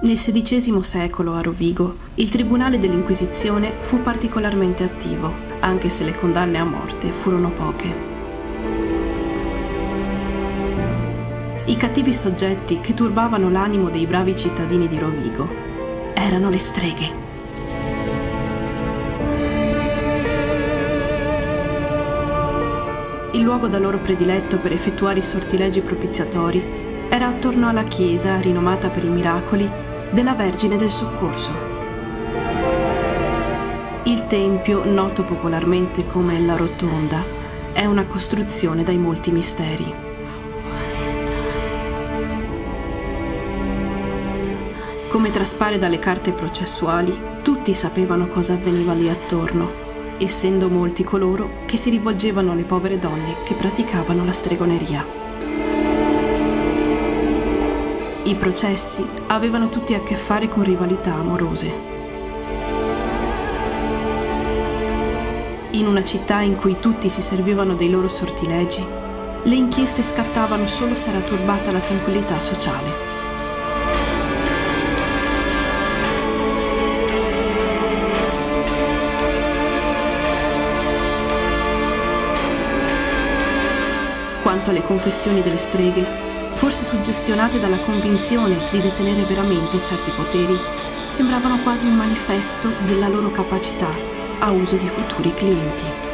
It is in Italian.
Nel XVI secolo a Rovigo il Tribunale dell'Inquisizione fu particolarmente attivo, anche se le condanne a morte furono poche. I cattivi soggetti che turbavano l'animo dei bravi cittadini di Rovigo erano le streghe. Il luogo da loro prediletto per effettuare i sortilegi propiziatori era attorno alla chiesa, rinomata per i miracoli, della Vergine del Soccorso. Il tempio, noto popolarmente come la Rotonda, è una costruzione dai molti misteri. Come traspare dalle carte processuali, tutti sapevano cosa avveniva lì attorno, essendo molti coloro che si rivolgevano alle povere donne che praticavano la stregoneria. I processi avevano tutti a che fare con rivalità amorose. In una città in cui tutti si servivano dei loro sortilegi, le inchieste scattavano solo se era turbata la tranquillità sociale. Quanto alle confessioni delle streghe, forse suggestionate dalla convinzione di detenere veramente certi poteri, sembravano quasi un manifesto della loro capacità a uso di futuri clienti.